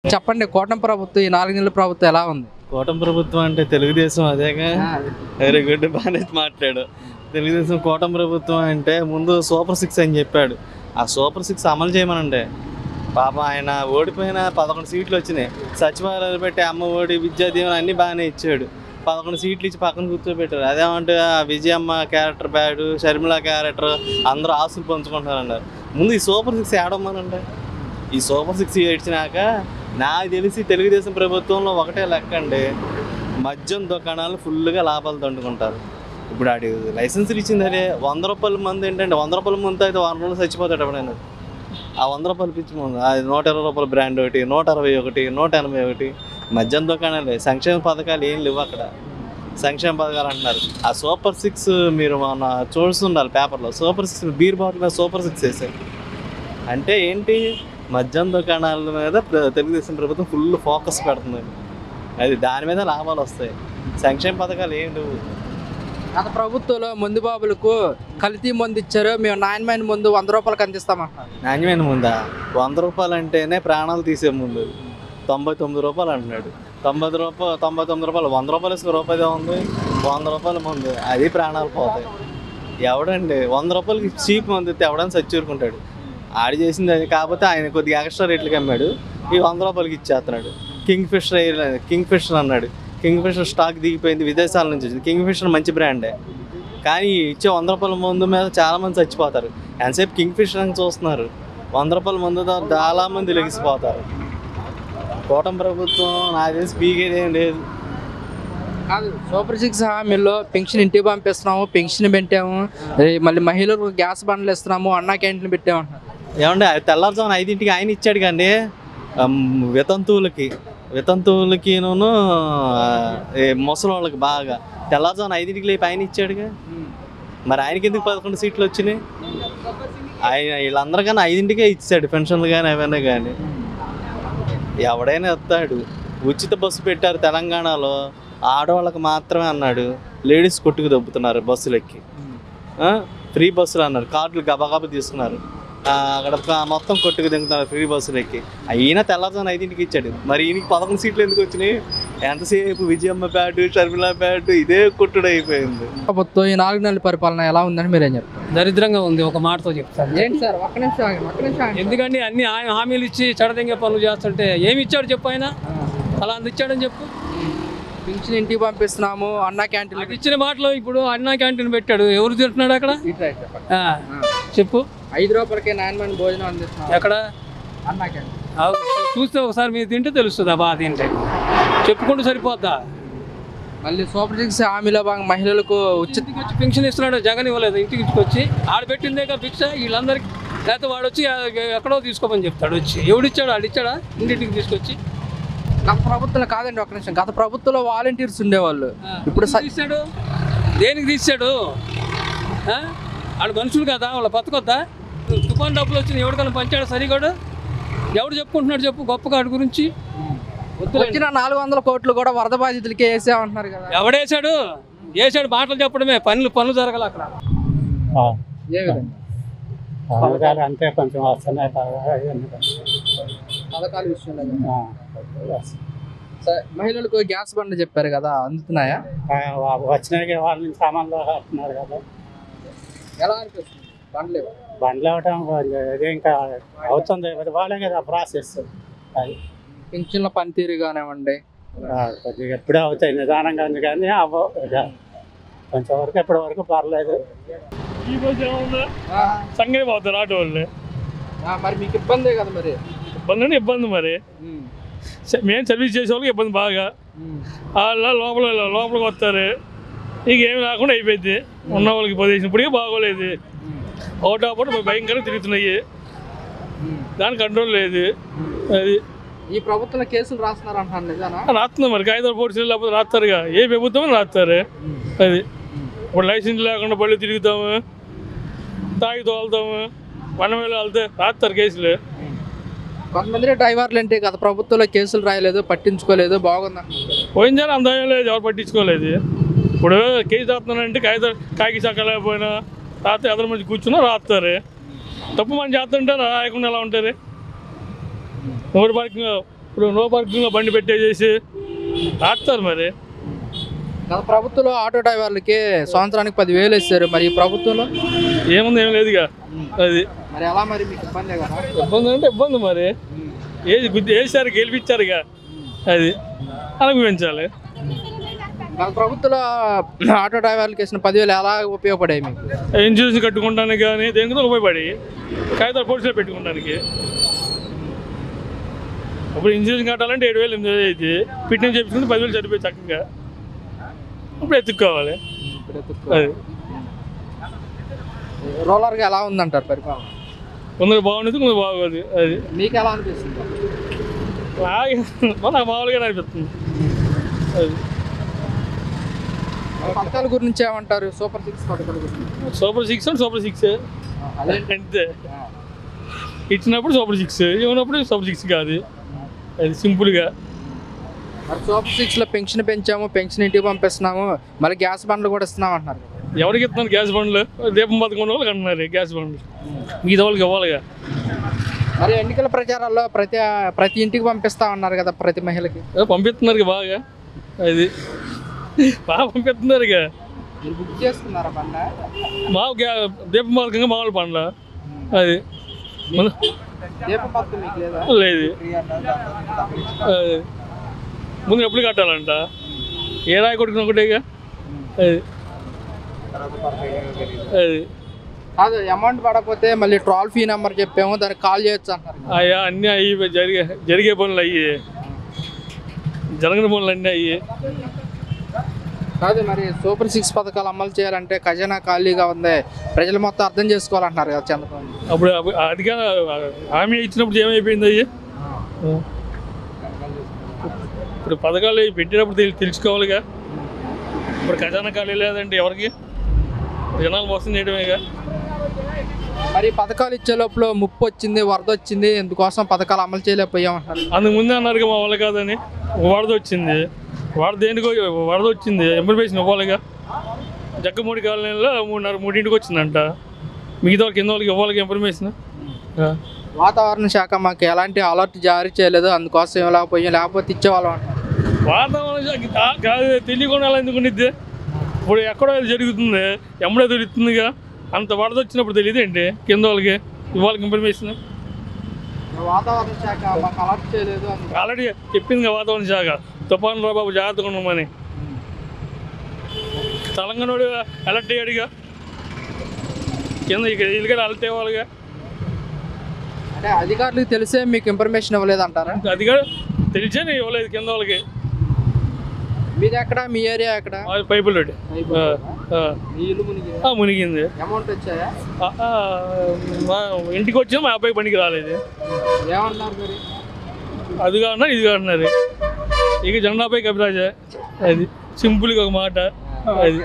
చెప్పండి కూటమి ప్రభుత్వం ఈ 4 నెలల ప్రభుత్వం ఎలా ఉంది? కూటమి ప్రభుత్వం అంటే తెలుగుదేశం అదేగా. వెరీ గుడ్, బాగానే మాట్లాడు. తెలుగుదేశం కూటమి ప్రభుత్వం అంటే ముందు సూపర్ 6 అని చెప్పాడు. ఆ సూపర్ 6 అమలు చేయమనండి. పాపం ఆయన ఓడిపోయిన 11 సీట్లు వచ్చినాయి. సచివాలయాలు పెట్టి అమ్మ ఒడి, విద్యా దీవెన అన్నీ బాగానే ఇచ్చాడు. 11 సీట్లు ఇచ్చి పక్కన కూర్చోబెట్టారు. అదేమంటే Vijayamma character bad, Sharmila character, అందరూ ఆస్తులు పంచుకుంటున్నారన్నారు. ముందు ఈ సూపర్ 6 ఏడమ్మనండి. ఈ సూపర్ 6 ఏడ్చినాక నాకు తెలిసి తెలుగుదేశం ప్రభుత్వంలో ఒకటే లెక్క అండి, మద్యం దుకాణాలు ఫుల్గా లాభాలు దండుకుంటారు. ఇప్పుడు ఆడి లైసెన్సులు ఇచ్చింది అదే 100 రూపాయల మంది ఏంటంటే 100 రూపాయల ముందు అయితే 100 రోజులు చచ్చిపోతాడు ఎప్పుడైనా. ఆ 100 రూపాయలు పిచ్చి ముందు అది 120 రూపాయల బ్రాండ్ ఒకటి, 161, 181 మద్యం దుకాణాలే. సంక్షేమ పథకాలు ఏం లేవు అక్కడ. సంక్షేమ పథకాలు అంటున్నారు. ఆ సూపర్ 6 మీరు మన చూస్తుండాలి పేపర్లో. సూపర్ 6 బీర్ బాటిల్ మీద సూపర్ 6 వేసారు అంటే ఏంటి, మద్యం దుకాణాల మీద తెలుగుదేశం ప్రభుత్వం ఫుల్ ఫోకస్ పెడుతుంది. అది దాని మీద లాభాలు వస్తాయి. సంక్షేమ పథకాలు ఏం లేవు. గత ప్రభుత్వంలో మందు బాబులకు కల్తీ మందు ఇచ్చారు, మేము నాణ్యమైన ముందు 100 రూపాయలకి అందిస్తామంటున్నారు. నాణ్యమైన ముందా? 100 రూపాయలు అంటేనే ప్రాణాలు తీసే ముందు 99 రూపాయలు అంటున్నాడు. 99 రూపాయలు 100 రూపాయలు ఇసుక రూపాయి ఉంది. 100 రూపాయల ముందు అది ప్రాణాలు పోతాయి. ఎవడండి 100 రూపాయలకి చీప్ మందు ఇస్తే ఎవడని చచ్చూరుకుంటాడు. ఆడి చేసింది అది. కాకపోతే ఆయన కొద్దిగా ఎక్స్ట్రా రేట్లకి అమ్మాడు. ఈ 100 రూపాయలకి ఇచ్చేస్తున్నాడు. కింగ్ ఫిషర్ అన్నాడు. కింగ్ ఫిషర్ స్టాక్ దిగిపోయింది, విదేశాల నుంచి వచ్చింది. కింగ్ ఫిషర్ మంచి బ్రాండే, కానీ ఇచ్చే 100 రూపాయల మందు మీద చాలామంది చచ్చిపోతారు. ఎంతసేపు కింగ్ ఫిషర్ అని చూస్తున్నారు. 100 రూపాయల మందుతో చాలామంది లెగిసిపోతారు. కూటమి ప్రభుత్వం నాకు తెలిసి పీకేదేం లేదు. కాదు, సూపర్ 6 హామీల్లో పెన్షన్ ఇంటికి పంపిస్తున్నాము, పెన్షన్ పెట్టాము, మళ్ళీ మహిళలకు గ్యాస్ బండ్లు ఇస్తున్నాము, అన్నా క్యాంటీన్లు పెట్టాము అంటున్నారు. ఏమంటే తెల్లారుజామున 5ంటికి ఆయన ఇచ్చాడు కానీ వితంతువులకి ముసలి వాళ్ళకి బాగా తెల్లారుజామున 5ంటికి లేపి ఆయన ఇచ్చాడుగా. మరి ఆయనకి ఎందుకు 11 సీట్లు వచ్చినాయి? ఆయన వీళ్ళందరికన్నా 5ంటికే ఇచ్చాడు పెన్షన్లు కానీ అవన్నీ. కానీ ఎవడైనా వస్తాడు. ఉచిత బస్సు పెట్టారు తెలంగాణలో, ఆడవాళ్ళకి మాత్రమే అన్నాడు. లేడీస్ కొట్టుకు దొబ్బుతున్నారు బస్సులెక్కి. ఫ్రీ బస్సులు అన్నారు, కార్డులు గబగబా తీసుకున్నారు. అక్కడ మొత్తం కొట్టుకు దిగుతున్నారు ఫ్రీ బస్సులు ఎక్కి. అయినా తెల్లారుజామున 5ంటికి ఇచ్చాడు. మరి ఈయనకి 11 సీట్లు ఎందుకు వచ్చినాయి? ఎంతసేపు విజయమ్మ బ్యాటు, షర్మిల బ్యాటు, ఇదే కొట్టుడు అయిపోయింది. ప్రభుత్వం ఈ 4 నెలల పరిపాలన ఎలా ఉందని మీరేం చెప్తారు? దరిద్రంగా ఉంది, ఒక మాటతో చెప్తాను. ఏంటి సార్, ఒక్క నిమిషం. ఎందుకంటే అన్ని హామీలు ఇచ్చి చెడదెంగే పనులు చేస్తుంటే ఏమి ఇచ్చాడు చెప్పు? ఆయన అలా అంత ఇచ్చాడని చెప్పు. పెన్షన్ ఇంటికి పంపిస్తున్నాము, అన్నా క్యాంటీన్ ఇచ్చిన మాటలో ఇప్పుడు అన్నా క్యాంటీన్ పెట్టాడు. ఎవరు తింటున్నాడు అక్కడ చెప్పు? 5 రూపాయలకే నాణ్యమైన భోజనం అందిస్తున్నాం ఎక్కడ? అన్నా క్యాంటీన్. చూస్తే ఒకసారి మీరు తింటే తెలుస్తుంది. బాగా తింటే చెప్పుకుంటూ సరిపోద్దా? మళ్ళీ సూపర్ 6 హామీలో భాగంగా మహిళలకు ఉచితంగా వచ్చి పెన్షన్ ఇస్తున్నాడు. జగన్ ఇవ్వలేదు, ఇంటికి వచ్చి ఆడబెట్టిందేగా భిక్ష వీళ్ళందరికీ. లేకపోతే వాడు వచ్చి ఎక్కడో తీసుకోమని చెప్తాడు. వచ్చి ఎవడిచ్చాడు? ఆడిచ్చాడా ఇంటింటికి తీసుకొచ్చి? గత ప్రభుత్వంలో కాదండి, ఒక్క నిమిషం. గత ప్రభుత్వంలో వాలంటీర్స్ ఉండేవాళ్ళు, ఇప్పుడు తీసాడు. దేనికి తీసాడు? వాళ్ళు మనుషులు కదా, వాళ్ళ బతకొద్దా? తుఫాన్ డబ్బులు వచ్చిన ఎవరికైనా పంచాడు సరిగాడు? ఎవడు చెప్పుకుంటున్నాడు చెప్పు గొప్పగా వాడి గురించి? వచ్చిన 400 కోట్లు కూడా వరద బాధితులకే వేసామంటున్నారు కదా. ఎవడేసాడు? వేసాడు మాటలు చెప్పడమే, పనులు జరగాలి అక్కడ. ఏ విధంగా పథకాలు అంటే కొంచెం వస్తున్నాయి. పథకాల విషయంలో మహిళలకు గ్యాస్ బండ్లు చెప్పారు కదా, అందుతున్నాయా? వచ్చినాక వాళ్ళ నుంచి సామాన్లు వస్తున్నారు కదా. ఎలా అనిపిస్తుంది? బండ్లు ఇవ్వటం అదే ఇంకా అవుతుంది వాళ్ళే కదా ప్రాసెస్. అది పింఛన్ల పనితీరు కానివ్వండి, కొద్దిగా ఎప్పుడే అవుతాయి నిదానంగా ఉంది, కానీ కొంచెం వరకు ఎప్పటి వరకు పర్లేదు. సంగతి పోతారు ఆటో వాళ్ళు. మరి మీకు ఇబ్బందే కదా. మరి ఇబ్బంది మరి మేము సర్వీస్ చేసే వాళ్ళకి ఇబ్బంది బాగా. వాళ్ళ లోపలికి వస్తారు, ఇక ఏమి రాకుండా అయిపోయింది. ఉన్న వాళ్ళకి పొజిషన్ ఇప్పటికీ బాగోలేదు. ఒకటప్పుడు భయంకరంగా తిరుగుతున్నాయి, దానికి కంట్రోల్ లేదు. అది ఈ ప్రభుత్వంలో కేసులు రాస్తున్నారు అంటున్నాను. రాస్తున్నారు మరి, కాగితాలు పోటీలు లేకపోతే రాస్తారుగా. ఏ ప్రభుత్వం రాస్తారు. అది ఇప్పుడు లైసెన్స్ లేకుండా బళ్ళు తిరుగుతాము, తాగి తోలుతాము, వనమేళ వెళ్తే రాస్తారు కేసులు. కొంతమంది డ్రైవర్లు అంటే గత ప్రభుత్వంలో కేసులు రాయలేదు, పట్టించుకోలేదు, బాగుంది. పోయించాలి అంత లేదు, ఎవరు పట్టించుకోలేదు. ఇప్పుడు కేసు రాస్తున్నారంటే కాకి చక్కలేకపోయినా రాత్రి ఎదురు మంచి కూర్చున్నా రాస్తారు. తప్పు మనం చేస్తుంటే రాయకుండా ఎలా ఉంటారు? నోటి ఇప్పుడు నో పార్కింగ్లో బండి పెట్టేసేసి రాస్తారు మరి. గత ప్రభుత్వంలో ఆటో డ్రైవర్లకి సంవత్సరానికి 10,000 ఇస్తారు, మరి ఈ ప్రభుత్వంలో ఏముంది ఏం లేదుగా. అది మరి ఎలా మరి మీకు ఇబ్బంది కదా? ఇబ్బంది అంటే ఇబ్బంది మరి, వేసారు గెలిపించారుగా, అది అనుభవించాలి. గత ప్రభుత్వంలో ఆటో డ్రైవర్లకి ఇచ్చిన 10,000 ఎలా ఉపయోగపడాయి మీకు? ఇన్సూరెన్స్ కట్టుకుంటానికి కానీ దేనికి కూడా ఉపయోగపడి, కాగితాలు పోలీసులో పెట్టుకోవడానికి. ఇప్పుడు ఇన్సూరెన్స్ కట్టాలంటే 7,000 8,000 అయితే ఫిట్నెస్ చేయించుకుంటే 10,000 సరిపోయి చక్కగా. ఇప్పుడు ఎత్తుక్కోవాలి. అది రూరల్గా ఎలా ఉందంటారు పరిపాలన? కొందరు బాగుండేది, కొందరు బాగోదు. అది మీకు ఎలా అనిపిస్తుంది? నాకు మామూలుగా అనిపిస్తుంది. అది పథకాల గురించి ఏమంటారు? సూపర్ 6 పథకాల గురించి. సూపర్ 6 అంటే సూపర్ 6 అంతే. ఇచ్చినప్పుడు సూపర్ 6, ఇవ్వనప్పుడు సూపర్ 6 కాదు. అది సింపుల్గా. మరి సూపర్ 6లో పెన్షన్ పెంచాము, పెన్షన్ ఇంటికి పంపిస్తున్నాము, మళ్ళీ గ్యాస్ బండ్లు కూడా ఇస్తున్నాం అంటున్నారు. ఎవరికి ఇస్తున్నారు గ్యాస్ బండ్లు? దీపం పథకం ఉన్న వాళ్ళకి అంటున్నారు గ్యాస్ బండ్లు, మిగతా వాళ్ళకి ఇవ్వాలిగా. మరి ఎన్నికల ప్రచారాల్లో ప్రతి ఇంటికి పంపిస్తామన్నారు కదా, ప్రతి మహిళకి పంపిస్తున్నారు బాగా. అది బాగా పంపిస్తున్నారు. మీరు బుక్ చేసుకున్నారా బండ? మా దీపం పథకంగా మామూలు పండ్ల. అది దీపం పథకం మీకు లేదా? లేదు. ముందు ఎప్పుడు కట్టాలంట, ఏ రాయి కొట్టుకున్న ఒకటేగా. అది అది కాదు, అమౌంట్ పడకపోతే మళ్ళీ టోల్ ఫ్రీ నెంబర్ చెప్పాము, దానికి కాల్ చేయొచ్చు అంటారు. అయ్యా అన్నీ అయ్యి జరిగే పనులు అయ్యి, జరగని పనులు అన్నీ అయ్యి. కాదు, మరి సూపర్ 6 పథకాలు అమలు చేయాలంటే ఖజానా ఖాళీగా ఉంది, ప్రజలు మొత్తం అర్థం చేసుకోవాలంటున్నారు కదా చంద్రబాబు. అప్పుడు అదిగా హామీ ఇచ్చినప్పుడు ఏమైపోయింది అయ్యి. ఇప్పుడు పథకాలు పెట్టినప్పుడు తెలుసుకోవాలిగా. ఇప్పుడు ఖజానా ఖాళీ లేదంటే ఎవరికి, జనాలు మోసం చేయడమేగా. మరి పథకాలు ఇచ్చే లోపల ముప్పు వచ్చింది, వరద వచ్చింది, ఇందుకోసం పథకాలు అమలు చేయలేకపోయామంటారు. అందుకు ముందే అన్నారుగా మా వాళ్ళు కాదని. వరద వచ్చింది, దేనికో వరద వచ్చింది, ఇన్ఫర్మేషన్ ఇవ్వాలిగా. జగ్గమూడి కాలనీలో 3:30 వచ్చిందంట, మిగతా వాళ్ళకి కింద వాళ్ళకి ఇవ్వాలిగా ఇన్ఫర్మేషన్. వాతావరణ శాఖ మాకు ఎలాంటి అలర్ట్ జారీ చేయలేదు, అందుకోసం ఇవ్వలేకపోయాం, లేకపోతే ఇచ్చేవాళ్ళం అంటారు. వాతావరణ శాఖ కాదు, తెలియకుండా అలా ఎందుకు ఉండిద్ది? ఇప్పుడు ఎక్కడో జరుగుతుంది, ఎమ్మడే తెలుస్తుందిగా. అంత వరద వచ్చినప్పుడు తెలియదు ఏంటి కింద వాళ్ళకి ఇవ్వాలి ఇన్ఫర్మేషన్? వాతావరణ శాఖ మాకు అలర్ట్ చేయలేదు. ఆల్రెడీ చెప్పింది వాతావరణ శాఖ, తుఫాను రా బాబు జాగ్రత్తగా ఉన్నామని. తెలంగాణ అలర్ట్ అయ్యాడుగా, కింద ఇల్లుగా అలర్ట్ అయ్యేవాళ్ళుగా. అంటే అధికారులకు తెలిసే మీకు ఇన్ఫర్మేషన్ ఇవ్వలేదు అంటారా? అదిగా తెలిసే నేను ఇవ్వలేదు కింద వాళ్ళకి. మీది ఎక్కడ, మీ ఏరియా ఎక్కడ? పైపుల్ రోడ్ మునిగింది. అమౌంట్ వచ్చాయా? మా ఇంటికి వచ్చినా మా అబ్బాయి బండికి రాలేదు. ఏమన్నారు మరి? అది కాదన్నారు, ఇది కాదన్నారు. ఇక జగన్నాబాయి కవిరాజా. అది సింపుల్గా ఒక మాట. అది